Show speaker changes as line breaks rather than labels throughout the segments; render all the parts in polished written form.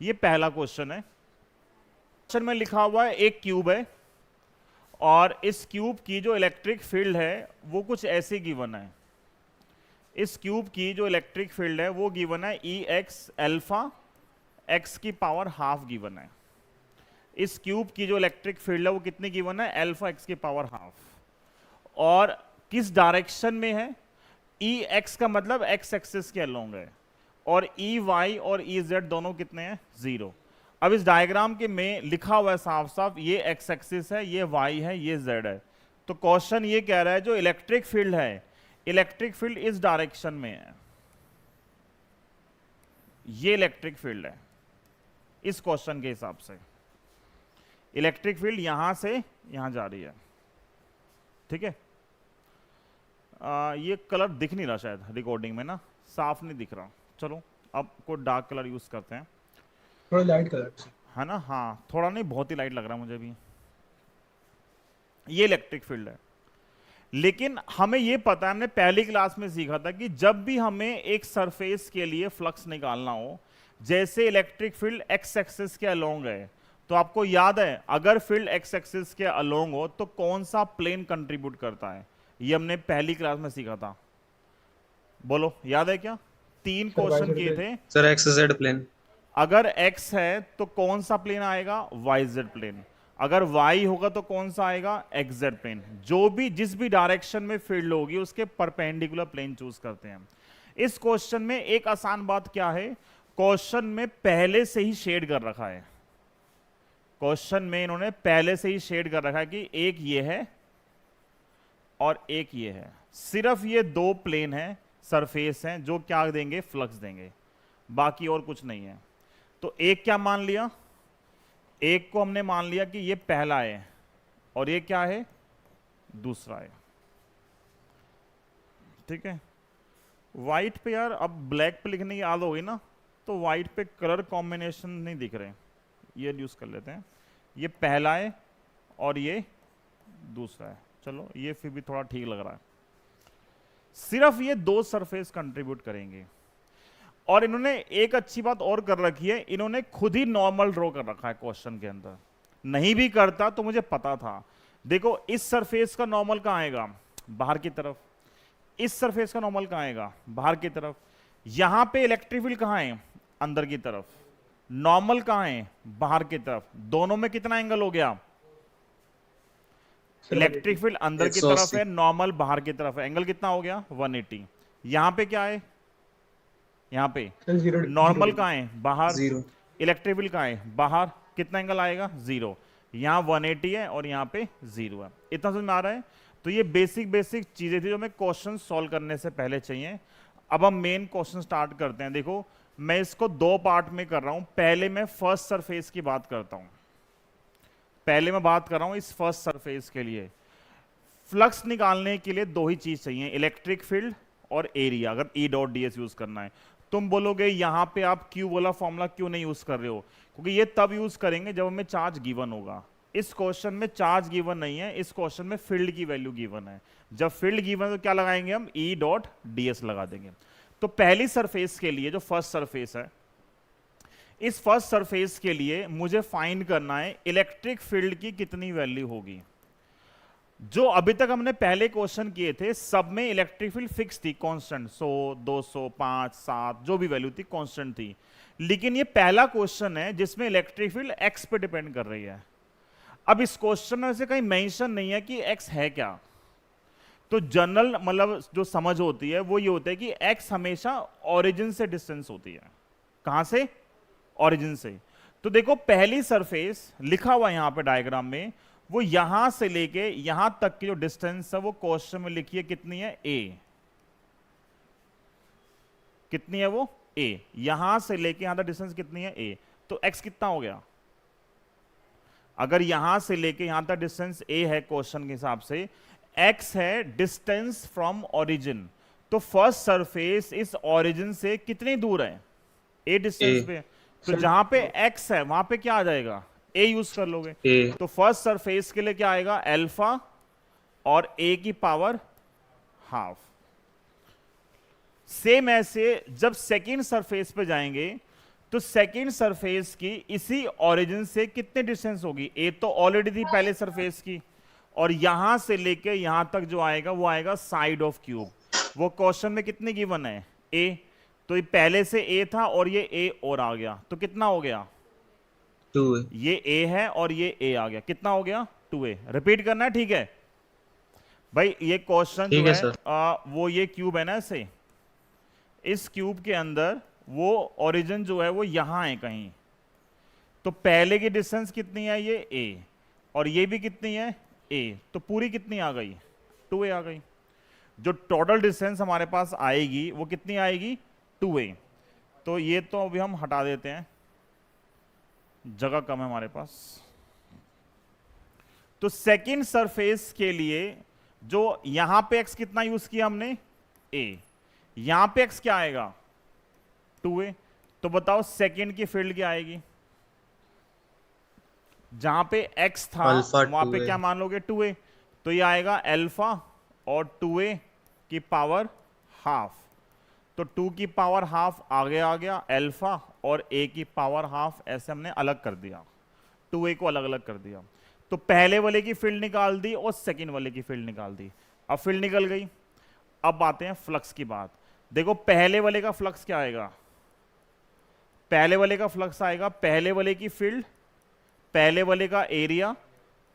ये पहला क्वेश्चन है। क्वेश्चन में लिखा हुआ है एक क्यूब है और इस क्यूब की जो इलेक्ट्रिक फील्ड है वो कुछ ऐसे गिवन है। इस क्यूब की जो इलेक्ट्रिक फील्ड है वो गिवन है ई एक्स एल्फा एक्स की पावर हाफ गिवन है। इस क्यूब की जो इलेक्ट्रिक फील्ड है वो कितनी गिवन है? एल्फा एक्स की पावर हाफ। और किस डायरेक्शन में है? ई एक्स का मतलब एक्स एक्सिस के अलोंग है और ई वाई और ई जेड दोनों कितने हैं? 0। अब इस डायग्राम के में लिखा हुआ है साफ साफ, ये एक्स एक्सिस है, ये वाई है, ये जेड है। तो क्वेश्चन ये कह रहा है जो इलेक्ट्रिक फील्ड है, इलेक्ट्रिक फील्ड इस डायरेक्शन में है। ये इलेक्ट्रिक फील्ड है इस क्वेश्चन के हिसाब से। इलेक्ट्रिक फील्ड यहां से यहां जा रही है, ठीक है। ये कलर दिख नहीं रहा शायद रिकॉर्डिंग में ना, साफ नहीं दिख रहा। चलो अब कोई डार्क कलर यूज करते हैं,
थोड़ा लाइट कलर
है ना। हाँ थोड़ा नहीं, बहुत ही लाइट लग रहा है मुझे भी। ये इलेक्ट्रिक फील्ड है, लेकिन हमें ये पता है, हमने पहली क्लास में सीखा था कि जब भी हमें एक सरफेस के लिए फ्लक्स निकालना हो, जैसे इलेक्ट्रिक फील्ड एक्स एक्सिस के अलोंग है, तो आपको याद है अगर फील्ड एक्स एक्सिस के अलोंग हो तो कौन सा प्लेन कंट्रीब्यूट करता है? ये हमने पहली क्लास में सीखा था। बोलो याद है क्या? 3 क्वेश्चन किए थे।
Sir X Z plane.
अगर x है तो कौन सा प्लेन आएगा? yz plane. अगर y होगा तो कौन सा आएगा? xz plane. जो भी जिस भी डायरेक्शन में फील्ड होगी उसके परपेंडिकुलर प्लेन चूज करते हैं। इस क्वेश्चन में एक आसान बात क्या है, क्वेश्चन में पहले से ही शेड कर रखा है। क्वेश्चन में इन्होंने पहले से ही शेड कर रखा है कि एक ये है और एक ये है। सिर्फ ये 2 प्लेन है, सरफेस हैं, जो क्या देंगे? फ्लक्स देंगे, बाकी और कुछ नहीं है। तो एक क्या मान लिया? एक को हमने मान लिया कि ये पहला है और ये क्या है? दूसरा है, ठीक है। व्हाइट पे यार अब ब्लैक पे लिखने की आदत हो गई ना, तो व्हाइट पे कलर कॉम्बिनेशन नहीं दिख रहे, ये यूज कर लेते हैं। ये पहला है और ये दूसरा है। चलो ये फिर भी थोड़ा ठीक लग रहा है। सिर्फ ये 2 सरफेस कंट्रीब्यूट करेंगे। और इन्होंने एक अच्छी बात और कर रखी है, इन्होंने खुद ही नॉर्मल ड्रॉ कर रखा है क्वेश्चन के अंदर। नहीं भी करता तो मुझे पता था। देखो इस सरफेस का नॉर्मल कहां आएगा? बाहर की तरफ। इस सरफेस का नॉर्मल कहां आएगा? बाहर की तरफ। यहां पे इलेक्ट्रिक फील्ड कहां है? अंदर की तरफ। नॉर्मल कहां है? बाहर की तरफ। दोनों में कितना एंगल हो गया? इलेक्ट्रिक फील्ड अंदर की तरफ है, नॉर्मल बाहर की तरफ है, एंगल कितना हो गया? 180। यहां पे क्या है? यहाँ पे नॉर्मल कहाँ है? बाहर। इलेक्ट्रिक फील्ड कहाँ है? बाहर। कितना एंगल आएगा? 0। यहाँ 180 है और यहाँ पे 0 है। इतना समझ में आ रहा है? तो ये बेसिक चीजें थी जो हमें क्वेश्चन सॉल्व करने से पहले चाहिए। अब हम मेन क्वेश्चन स्टार्ट करते हैं। देखो मैं इसको 2 पार्ट में कर रहा हूं। पहले मैं फर्स्ट सरफेस की बात करता हूं। पहले मैं बात कर रहा हूं इस फर्स्ट सरफेस के लिए। फ्लक्स निकालने के लिए 2 ही चीज चाहिए, इलेक्ट्रिक फील्ड और एरिया। अगर E dot D S use करना है, तुम बोलोगे यहां पे आप क्यू वाला फॉर्मूला क्यों नहीं यूज कर रहे हो? क्योंकि ये तब यूज करेंगे जब हमें चार्ज गिवन होगा। इस क्वेश्चन में चार्ज गिवन नहीं है, इस क्वेश्चन में फील्ड की वैल्यू गिवन है। जब फील्ड गिवन है तो क्या लगाएंगे हम? ई डॉट डी एस लगा देंगे। तो पहली सरफेस के लिए जो फर्स्ट सरफेस है, इस फर्स्ट सरफेस के लिए मुझे फाइंड करना है इलेक्ट्रिक फील्ड की कितनी वैल्यू होगी। जो अभी तक हमने पहले क्वेश्चन किए थे सब में इलेक्ट्रिक फील्ड फिक्स थी, कांस्टेंट 100, 200, 5, 7 जो भी वैल्यू थी कांस्टेंट थी। लेकिन ये पहला क्वेश्चन है जिसमें इलेक्ट्रिक फील्ड एक्स पे डिपेंड कर रही है। अब इस क्वेश्चन में से कहीं मेंशन नहीं है कि एक्स है क्या। तो जनरल मतलब जो समझ होती है वो ये होता है कि एक्स हमेशा ओरिजिन से डिस्टेंस होती है। कहां से? ओरिजिन से। तो देखो पहली सरफेस लिखा हुआ यहां पे डायग्राम में, वो यहां से लेके यहां तक की जो डिस्टेंस है वो क्वेश्चन में लिखी है कितनी है? ए। कितनी है वो? ए। यहां से लेके यहां तक डिस्टेंस कितनी है? ए। तो एक्स कितना हो गया? अगर यहां से लेके यहां तक डिस्टेंस ए है क्वेश्चन के हिसाब से, एक्स है डिस्टेंस फ्रॉम ओरिजिन। तो फर्स्ट सरफेस इस ओरिजिन से कितनी दूर है? ए डिस्टेंस पे। तो जहां पे एक्स है वहां पे क्या आ जाएगा? ए यूज कर लोगे। तो फर्स्ट सरफेस के लिए क्या आएगा? अल्फा और ए की पावर हाफ। सेम ऐसे जब सेकेंड सरफेस पे जाएंगे तो सेकंड सरफेस की इसी ओरिजिन से कितने डिस्टेंस होगी? ए तो ऑलरेडी थी पहले सरफेस की, और यहां से लेके यहां तक जो आएगा वो आएगा साइड ऑफ क्यूब। वो क्वेश्चन में कितने गिवन है? ए। तो ये पहले से ए था और ये ए और आ गया, तो कितना हो गया?
2a।
ये ए है और ये ए आ गया, कितना हो गया? 2a। रिपीट करना है, ठीक है भाई? ये क्वेश्चन जो है वो ये क्यूब है ना, ऐसे इस क्यूब के अंदर वो ओरिजिन जो है वो यहां है कहीं। तो पहले की डिस्टेंस कितनी है? ये a, और ये भी कितनी है? a। तो पूरी कितनी आ गई? 2a आ गई। जो टोटल डिस्टेंस हमारे पास आएगी वो कितनी आएगी? 2a। तो ये तो अभी हम हटा देते हैं, जगह कम है हमारे पास। तो सेकंड सरफेस के लिए जो यहां पे x कितना यूज किया हमने? a। यहां पे x क्या आएगा? 2a। तो बताओ सेकंड की फील्ड क्या आएगी? जहां पे x था वहां पे क्या मान लोगे? 2a। तो ये आएगा अल्फा और 2a की पावर हाफ। तो 2 की पावर हाफ आगे आ गया अल्फा, और a की पावर हाफ ऐसे हमने अलग कर दिया, 2a को अलग अलग कर दिया। तो पहले वाले की फील्ड निकाल दी और सेकंड वाले की फील्ड निकाल दी। अब फील्ड निकल गई। अब आते हैं फ्लक्स की बात। देखो पहले वाले का फ्लक्स क्या आएगा? पहले वाले का फ्लक्स आएगा पहले वाले की फील्ड, पहले वाले का एरिया,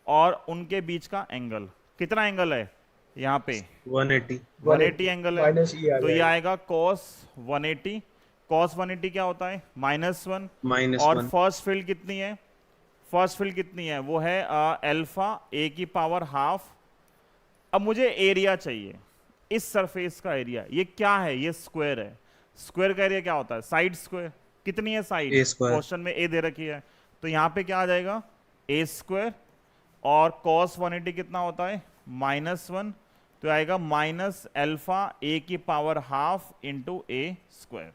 और उनके बीच का एंगल। कितना एंगल है यहाँ पे? 180 एंगल है। तो ये आएगा cos 180। cos 180 क्या होता है? -1। और फर्स्ट फील्ड कितनी है? फर्स्ट फील्ड कितनी है? वो है अल्फा a की पावर हाफ। अब मुझे एरिया चाहिए, इस सरफेस का एरिया। ये क्या है? ये स्क्वायर है। स्क्वायर का एरिया क्या होता है? Side square. कितनी है साइड? क्वेश्चन में a दे रखी है, तो यहां पे क्या आ जाएगा? a square. और cos 180 कितना होता है? -1। तो आएगा माइनस अल्फा a की power half into a square.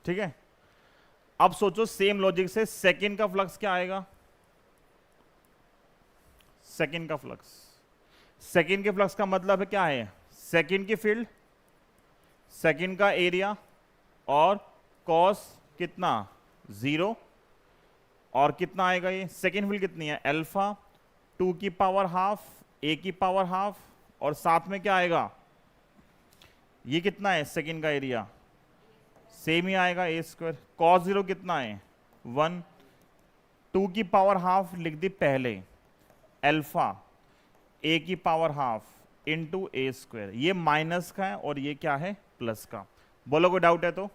ठीक है। अब सोचो सेम लॉजिक से सेकंड का फ्लक्स क्या आएगा? सेकंड का फ्लक्स, सेकंड के फ्लक्स का मतलब है क्या है? सेकंड की फील्ड, सेकंड का एरिया, और कॉस कितना? 0। और कितना आएगा ये? सेकंड फील्ड कितनी है? अल्फा 2 की पावर हाफ a की पावर हाफ, और साथ में क्या आएगा? ये कितना है? सेकंड का एरिया सेम ही आएगा a स्क्वायर। कॉस 0 कितना है? 1। 2 की पावर हाफ लिख दी पहले, अल्फा a की power half into a square. ये माइनस का है और ये क्या है? प्लस का। बोलो कोई डाउट है तो?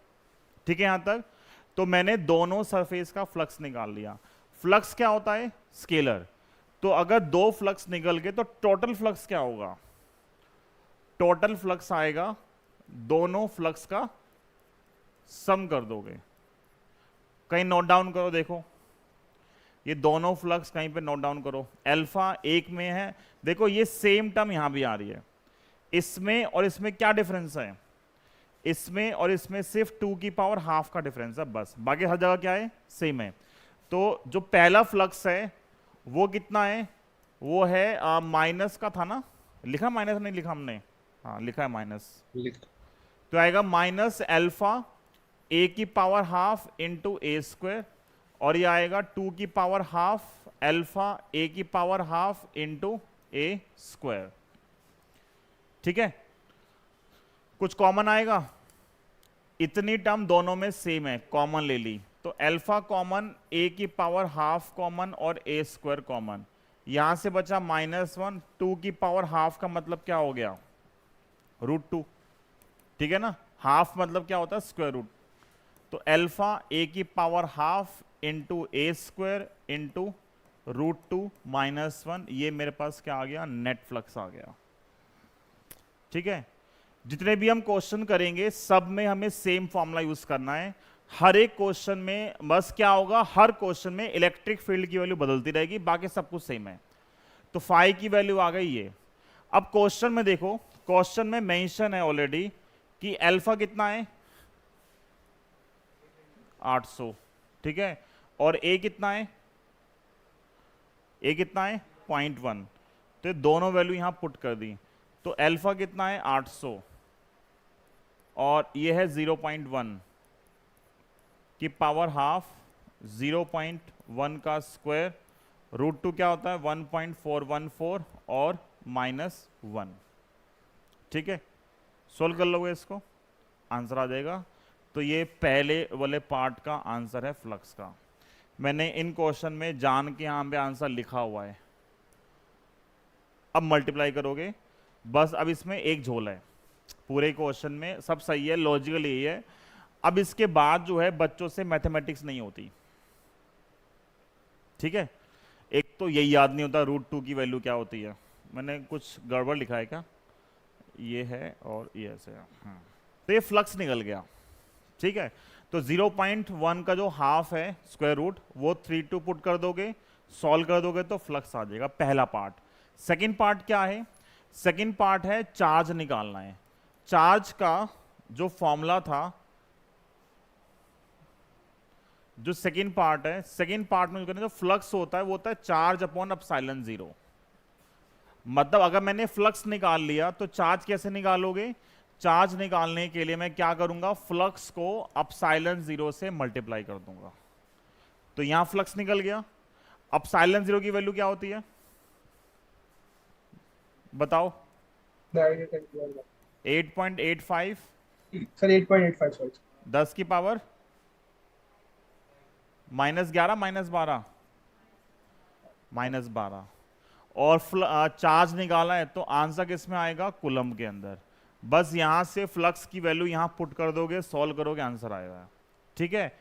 ठीक है यहां तक। तो मैंने दोनों सरफेस का फ्लक्स निकाल लिया। फ्लक्स क्या होता है? स्केलर। तो अगर दो फ्लक्स निकल गए तो टोटल फ्लक्स क्या होगा? टोटल फ्लक्स आएगा, दोनों फ्लक्स का सम कर दोगे। कहीं नोट डाउन करो, देखो ये दोनों फ्लक्स कहीं पे नोट डाउन करो। अल्फा एक में है, देखो ये सेम टर्म यहां भी आ रही है। इसमें और इसमें क्या डिफरेंस है? इसमें और इसमें सिर्फ 2 की पावर हाफ का डिफरेंस है बस, बाकी हर जगह क्या है? सेम है। तो जो पहला फ्लक्स है वो कितना है? वो है माइनस का था ना, लिखा माइनस नहीं लिखा हमने? हाँ लिखा है माइनस। तो आएगा माइनस अल्फा a की power half into a square, और ये आएगा 2 की पावर हाफ अल्फा a की power half into a square. ठीक है। कुछ कॉमन आएगा? इतनी टर्म दोनों में सेम है, कॉमन ले ली। तो अल्फा कॉमन, a की पावर हाफ कॉमन, और a स्क्वायर कॉमन। यहां से बचा -1। 2 की पावर हाफ का मतलब क्या हो गया? √2। ठीक है ना। हाफ मतलब क्या होता है? Square root. तो अल्फा a की power half into a square into √2 -1। ये मेरे पास क्या आ गया? नेट फ्लक्स आ गया। ठीक है। जितने भी हम क्वेश्चन करेंगे सब में हमें सेम फॉर्मूला यूज करना है। हर एक क्वेश्चन में बस क्या होगा? हर क्वेश्चन में इलेक्ट्रिक फील्ड की वैल्यू बदलती रहेगी, बाकी सब कुछ सेम है। तो फाई की वैल्यू आ गई ये। अब क्वेश्चन में देखो, क्वेश्चन में मेंशन है ऑलरेडी कि अल्फा कितना है? 800। ठीक है। और ए कितना है? ए कितना है? 0.1। तो दोनों वैल्यू यहां पुट कर दी। तो अल्फा कितना है? 800, और ये है 0.1। कि पावर हाफ 0.1 का स्क्वायर √2 क्या होता है 1.414 और -1। ठीक है, सोल्व कर लोगे इसको, आंसर आ जाएगा। तो ये पहले वाले पार्ट का आंसर है फ्लक्स का। मैंने इन क्वेश्चन में जान के यहां पे आंसर लिखा हुआ है। अब मल्टीप्लाई करोगे बस, अब इसमें एक झोल है, पूरे क्वेश्चन में सब सही है, लॉजिकल यही है। अब इसके बाद जो है बच्चों से मैथमेटिक्स नहीं होती, ठीक है। एक तो यही याद नहीं होता √2 की वैल्यू क्या होती है, मैंने कुछ गड़बड़ लिखा है क्या, ये है और ये ऐसे है। तो ये फ्लक्स निकल गया, ठीक है। तो 0.1 का जो हाफ है स्क्वायर रूट, वो 3 पुट कर दोगे, सॉल्व कर दोगे तो फ्लक्स आ जाएगा, पहला पार्ट। सेकंड पार्ट क्या है, सेकंड पार्ट है चार्ज निकालना है। चार्ज का जो फॉर्मूला था, जो सेकंड पार्ट है, सेकंड पार्ट में जो फ्लक्स होता है वो होता है चार्ज अपॉन एप्सिलॉन 0। मतलब अगर मैंने फ्लक्स निकाल लिया तो चार्ज कैसे निकालोगे, चार्ज निकालने के लिए मैं क्या करूंगा, फ्लक्स को एप्सिलॉन 0 से मल्टीप्लाई कर दूंगा। तो यहां फ्लक्स निकल गया। एप्सिलॉन 0 की वैल्यू क्या होती है बताओ, 8.85
सर 8.85 सॉरी
10 की पावर -11 -12 और चार्ज निकाला है तो आंसर किस में आएगा, कूलम्ब के अंदर। बस यहां से फ्लक्स की वैल्यू यहां पुट कर दोगे, सॉल्व करोगे, आंसर आएगा। ठीक है,